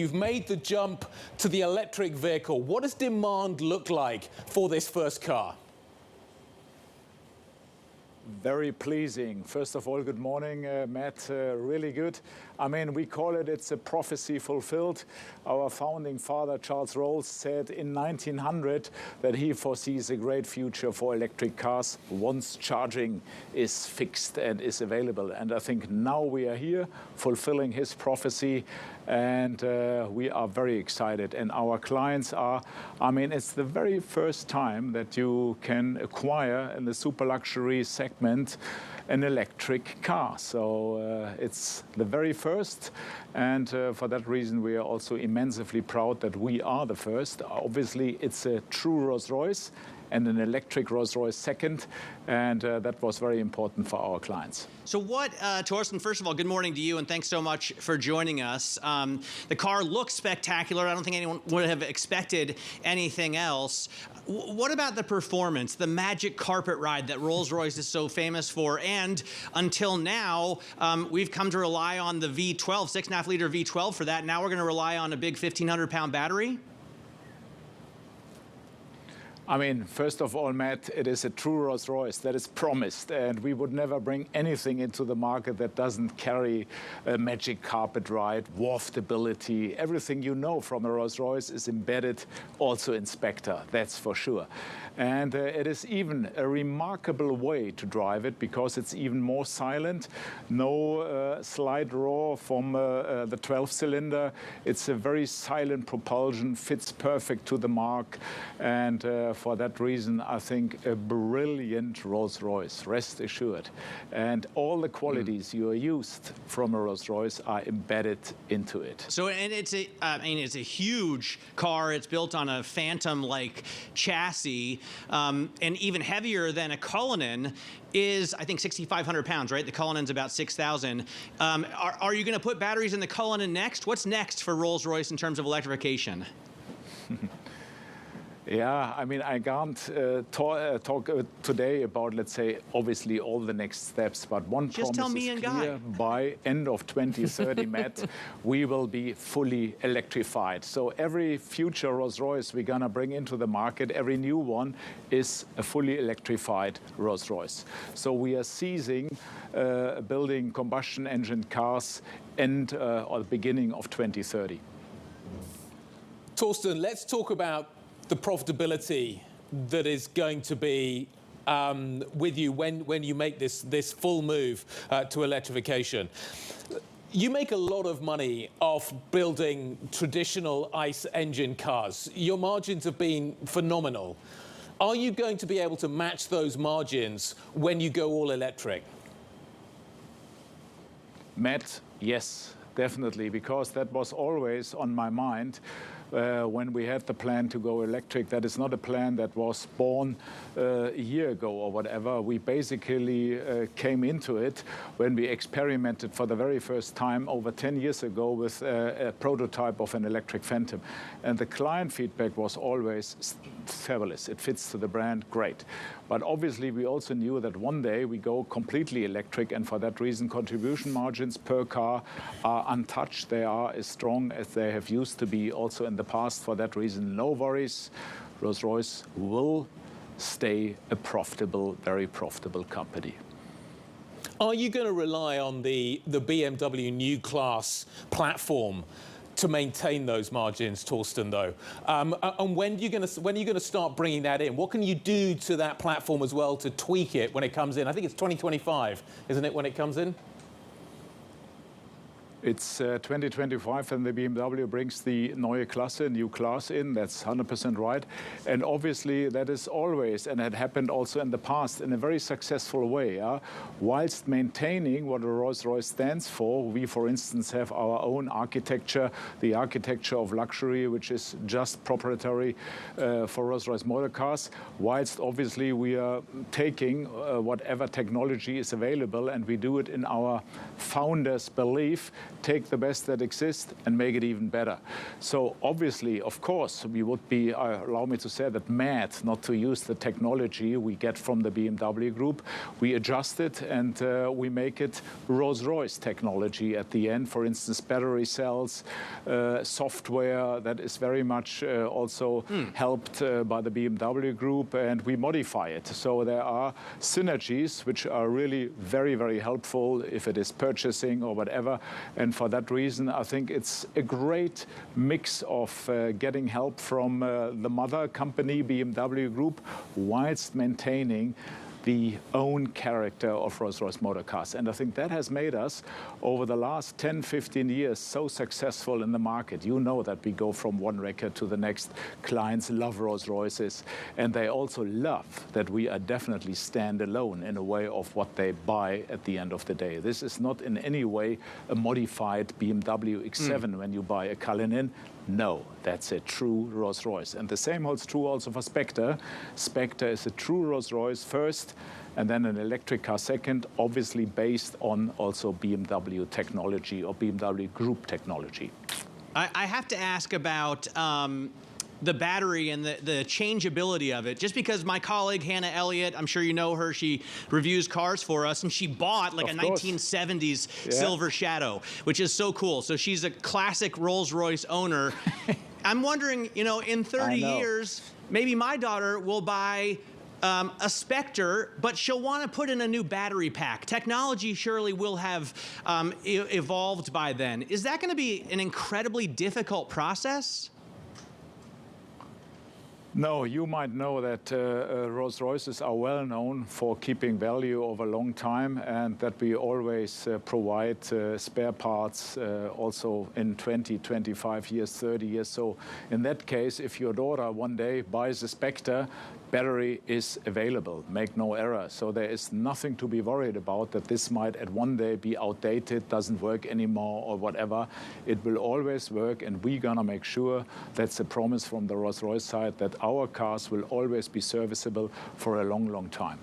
You've made the jump to the electric vehicle. What does demand look like for this first car? Very pleasing. First of all, good morning, Matt. Really good. I mean, we call it's a prophecy fulfilled. Our founding father, Charles Rolls, said in 1900 that he foresees a great future for electric cars once charging is fixed and is available. And I think now we are here fulfilling his prophecy, and we are very excited. And our clients are, I mean, it's the very first time that you can acquire in the super luxury segment an electric car. So it's the very first, and for that reason we are also immensely proud that we are the first. Obviously it's a true Rolls-Royce and an electric Rolls-Royce second, and that was very important for our clients. So what, Torsten, first of all, good morning to you, and thanks so much for joining us. The car looks spectacular. I don't think anyone would have expected anything else. What about the performance, the magic carpet ride that Rolls-Royce is so famous for? And until now, we've come to rely on the V12, 6.5-liter V12 for that. Now we're going to rely on a big 1,500-pound battery? I mean, first of all, Matt, it is a true Rolls-Royce that is promised, and we would never bring anything into the market that doesn't carry a magic carpet ride, waftability. Everything you know from a Rolls-Royce is embedded also in Spectre, that's for sure. And it is even a remarkable way to drive it because it's even more silent. No slight roar from the 12-cylinder. It's a very silent propulsion, fits perfect to the mark, and for that reason, I think a brilliant Rolls-Royce, rest assured. And all the qualities you are used from a Rolls-Royce are embedded into it. So, and it's a, I mean, it's a huge car. It's built on a Phantom-like chassis, and even heavier than a Cullinan is, I think, 6,500 pounds, right? The Cullinan's about 6,000. Are you going to put batteries in the Cullinan next? What's next for Rolls-Royce in terms of electrification? Yeah, I mean, I can't talk today about, let's say, obviously all the next steps, but one Just promise is clear. By end of 2030, Matt, we will be fully electrified. So every future Rolls-Royce we're going to bring into the market, every new one is a fully electrified Rolls-Royce. So we are ceasing building combustion engine cars or the beginning of 2030. Torsten, let's talk about the profitability that is going to be with you when you make this full move to electrification. You make a lot of money off building traditional ICE engine cars. Your margins have been phenomenal. Are you going to be able to match those margins when you go all electric? Matt, yes, definitely, because that was always on my mind. When we had the plan to go electric, that is not a plan that was born a year ago or whatever. We basically came into it when we experimented for the very first time over 10 years ago with a prototype of an electric Phantom. And the client feedback was always fabulous. It fits to the brand, great. But obviously, we also knew that one day we go completely electric, and for that reason, contribution margins per car are untouched. They are as strong as they have used to be also in the past. For that reason, no worries. Rolls-Royce will stay a profitable, very profitable company. Are you going to rely on the BMW new class platform to maintain those margins, Torsten, though? And when are you going to start bringing that in? What can you do to that platform as well to tweak it when it comes in? I think it's 2025, isn't it, when it comes in? It's 2025, and the BMW brings the Neue Klasse, new class in. That's 100% right. And obviously, that is always, and it happened also in the past, in a very successful way. Whilst maintaining what a Rolls-Royce stands for, we, for instance, have our own architecture, the architecture of luxury, which is just proprietary for Rolls-Royce Motor Cars. Whilst, obviously, we are taking whatever technology is available, and we do it in our founders' belief take the best that exists and make it even better. So obviously, of course, we would be, allow me to say that, mad not to use the technology we get from the BMW Group. We adjust it and we make it Rolls-Royce technology at the end. For instance, battery cells, software that is very much also helped by the BMW Group, and we modify it. So there are synergies which are really very, very helpful if it is purchasing or whatever. And for that reason, I think it's a great mix of getting help from the mother company, BMW Group, whilst maintaining the own character of Rolls-Royce Motor Cars. And I think that has made us, over the last 10, 15 years, so successful in the market. You know that we go from one record to the next. Clients love Rolls-Royces, and they also love that we are definitely standalone in a way of what they buy at the end of the day. This is not in any way a modified BMW X7 when you buy a Cullinan. No, that's a true Rolls-Royce. And the same holds true also for Spectre. Spectre is a true Rolls-Royce first, and then an electric car second, obviously based on also BMW technology or BMW Group technology. I have to ask about the battery and the changeability of it. Just because my colleague Hannah Elliott, I'm sure you know her, she reviews cars for us, and she bought like a 1970s Silver Shadow, which is so cool. So she's a classic Rolls-Royce owner. I'm wondering, you know, in 30 years, maybe my daughter will buy a Spectre, but she'll want to put in a new battery pack. Technology surely will have evolved by then. Is that going to be an incredibly difficult process? No, you might know that Rolls-Royces are well known for keeping value over a long time, and that we always provide spare parts also in 20, 25 years, 30 years. So in that case, if your daughter one day buys a Spectre, battery is available, make no error. So there is nothing to be worried about that this might at one day be outdated, doesn't work anymore or whatever. It will always work, and we're gonna make sure, that's a promise from the Rolls-Royce side, that our cars will always be serviceable for a long, long time.